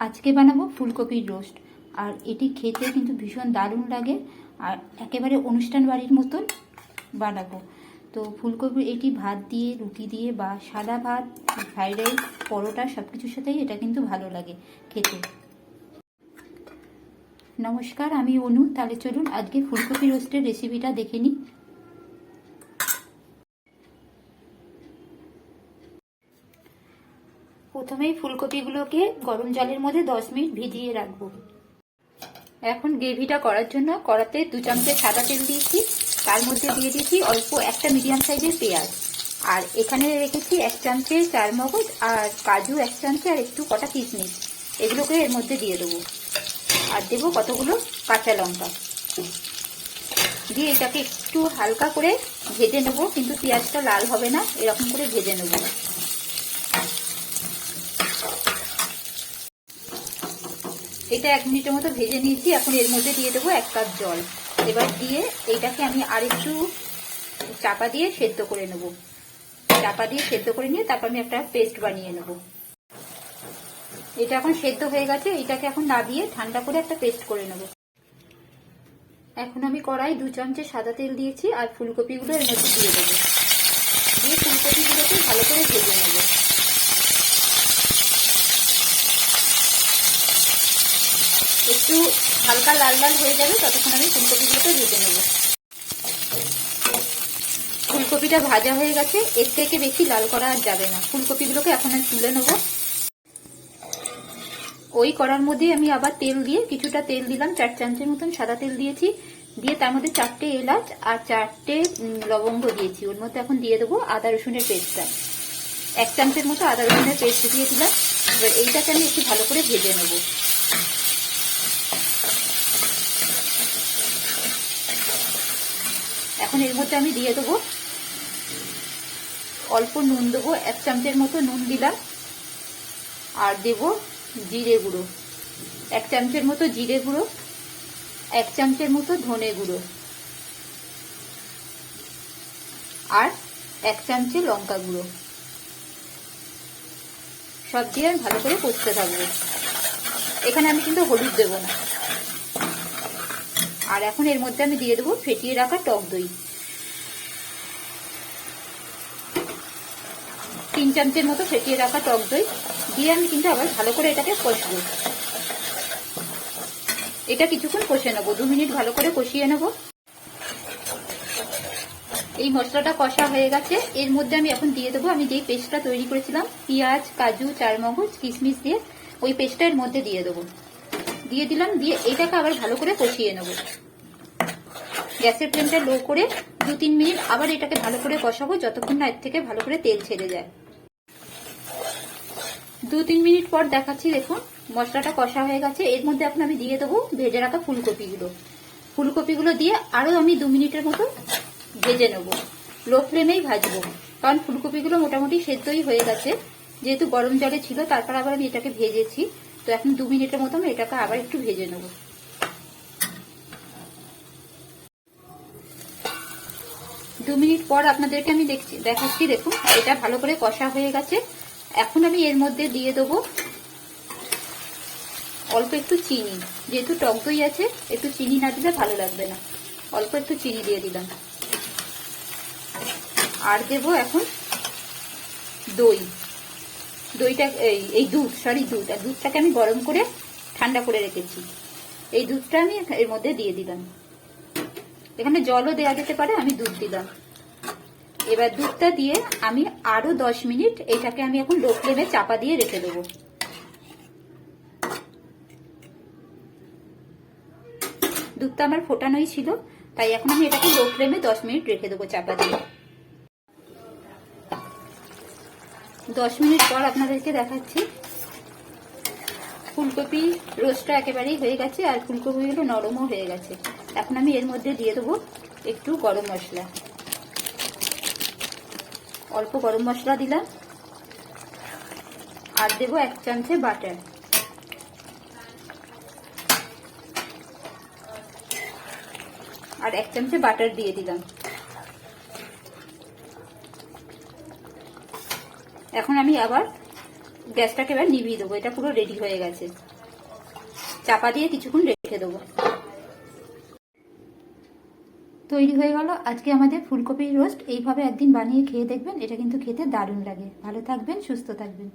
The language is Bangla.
আজকে বানাবো ফুলকপির রোস্ট। আর এটি খেতে কিন্তু ভীষণ দারুণ লাগে, আর একেবারে অনুষ্ঠান বাড়ির মতন বানাবো। তো ফুলকপি এটি ভাত দিয়ে, রুটি দিয়ে বা সাদা ভাত, ফ্রাইড রাইস, পরোটা সব কিছুর সাথেই এটা কিন্তু ভালো লাগে খেতে। নমস্কার, আমি অনু। তাহলে চলুন আজকে ফুলকপি রোস্টের রেসিপিটা দেখে নিই। প্রথমেই ফুলকপিগুলোকে গরম জলের মধ্যে 10 মিনিট ভিজিয়ে রাখবো। এখন গ্রেভিটা করার জন্য কড়াতে 2 চামচের সাদা তেল দিয়েছি, তার মধ্যে দিয়ে দিয়েছি অল্প একটা মিডিয়াম সাইজের পেঁয়াজ, আর এখানে রেখেছি 1 চামচে চারমগজ আর কাজু 1 চামচে আর একটু কটা কিশমিশ, এগুলোকে এর মধ্যে দিয়ে দেবো। আর দেবো কতগুলো কাঁচা লঙ্কা দিয়ে এটাকে একটু হালকা করে ভেজে নেবো, কিন্তু পেঁয়াজটা লাল হবে না, এরকম করে ভেজে নেবো। এটা 1 মিনিটের মতো ভেজে নিয়েছি। এখন এর মধ্যে দিয়ে দেবো 1 কাপ জল। এবার দিয়ে এইটাকে আমি আরেকটু চাপা দিয়ে সেদ্ধ করে নেব। চাপা দিয়ে সেদ্ধ করে নিয়ে তারপর আমি একটা পেস্ট বানিয়ে নেব। এটা এখন সেদ্ধ হয়ে গেছে, এটাকে এখন নামিয়ে ঠান্ডা করে একটা পেস্ট করে নেব। এখন আমি কড়াই 2 চামচে সাদা তেল দিয়েছি, আর ফুলকপিগুলো এর মধ্যে দিয়ে দেবো। দিয়ে ফুলকপিগুলোকে ভালো করে ভেজে নেব। একটু হালকা লাল লাল হয়ে যাবে, ততক্ষণ আমি ফুলকপিগুলোকে ভেজে নেব। ফুলকপিটা ভাজা হয়ে গেছে, এর থেকে বেশি লাল করা আর যাবে না। ফুলকপিগুলোকে এখন আমি তুলে নেব। ওই কড়ার মধ্যে আমি আবার তেল দিয়ে, কিছুটা তেল দিলাম, 4 চামচের মতন সাদা তেল দিয়েছি, দিয়ে তার মধ্যে 4টে এলাচ আর 4টে লবঙ্গ দিয়েছি। ওর মধ্যে এখন দিয়ে দেবো আদা রসুনের পেস্টটা, 1 চামচের মতো আদা রসুনের পেস্ট দিয়ে দিলাম। এবার এইটাকে আমি একটু ভালো করে ভেজে নেব। এখন এর মধ্যে আমি দিয়ে দেবো অল্প নুন, দেবো 1 চামচের মতো নুন দিলাম, আর দেব জিরে গুঁড়ো 1 চামচের মতো, জিরে গুঁড়ো 1 চামচের মতো, ধনে গুঁড়ো আর 1 চামচে লঙ্কা গুঁড়ো। সব দিয়ে আমি ভালো করে কষতে থাকবো। এখানে আমি কিন্তু হলুদ দেব না। আর এখন এর মধ্যে আমি দিয়ে দেবো ফেটিয়ে রাখা টক দই 3 চামচের মতো ফেটিয়ে রাখা টক দই দিয়ে আমি কিন্তু আবার ভালো করে এটাকে কষবো। এটা কিছুক্ষণ কষে নেবো, 2 মিনিট ভালো করে কষিয়ে নেব। এই মশলাটা কষা হয়ে গেছে, এর মধ্যে আমি এখন দিয়ে দেবো আমি যেই পেস্টটা তৈরি করেছিলাম, পেঁয়াজ, কাজু, চারমগজ, কিশমিশ দিয়ে, ওই পেস্টটা এর মধ্যে দিয়ে দেবো। দিয়ে দিলাম, দিয়ে এটাকে আবার ভালো করে কষিয়ে নেব। গ্যাসের ফ্লেমটা লো করে 2-3 মিনিট আবার এটাকে ভালো করে কষাবো, যতক্ষণ না এর থেকে ভালো করে তেল ছেড়ে যায়। 2-3 মিনিট পর দেখাচ্ছি, দেখুন মশলাটা কষা হয়ে গেছে। এর মধ্যে এখন আমি দিয়ে দেবো ভেজে রাখা ফুলকপিগুলো দিয়ে আরো আমি 2 মিনিটের মতো ভেজে নেব। লো ফ্লেমেই ভাজবো, কারণ ফুলকপিগুলো মোটামুটি সেদ্ধই হয়ে গেছে, যেহেতু গরম জলে ছিল, তারপর আবার আমি এটাকে ভেজেছি। তো এখন 2 মিনিটের মতো আমি এটাকে আবার একটু ভেজে নেব। 2 মিনিট পর আপনাদেরকে আমি দেখাচ্ছি, দেখুন এটা ভালো করে কষা হয়ে গেছে। এখন আমি এর মধ্যে দিয়ে দেবো অল্প একটু চিনি, যেহেতু টক দই আছে, একটু চিনি না দিলে ভালো লাগবে না, অল্প একটু চিনি দিয়ে দিলাম। আর দেবো এখন দইটা, এই দুধ, আর দুধটাকে আমি গরম করে ঠান্ডা করে রেখেছি, এই দুধটা আমি এর মধ্যে দিয়ে দিলাম। এখানে জলও দেওয়া যেতে পারে, আমি দুধ দিলাম। এবার দুধটা দিয়ে আমি আরো 10 মিনিট এটাকে আমি এখন লো ফ্লেমে চাপা দিয়ে রেখে দেবো। দুধটা আমার ফোটানোই ছিল, তাই এখন আমি এটাকে লো ফ্লেমে 10 মিনিট রেখে দেবো চাপা দিয়ে। 10 মিনিট পর আপনাদেরকে দেখাচ্ছি, ফুলকপি রোস্টটা একেবারেই হয়ে গেছে, আর ফুলকপিগুলো নরমও হয়ে গেছে। এখন আমি এর মধ্যে দিয়ে দেবো একটু গরম মশলা, অল্প গরম মশলা দিলাম, আর দেবো 1 চামচে বাটার, আর 1 চামচে বাটার দিয়ে দিলাম। এখন আমি আবার গ্যাসটাকে এবার নিভিয়ে দেবো। এটা পুরো রেডি হয়ে গেছে। চাপা দিয়ে কিছুক্ষণ রেখে দেবো। তৈরি হয়ে গেল আজকে আমাদের ফুলকপির রোস্ট। এইভাবে একদিন বানিয়ে খেয়ে দেখবেন, এটা কিন্তু খেতে দারুণ লাগে। ভালো থাকবেন, সুস্থ থাকবেন।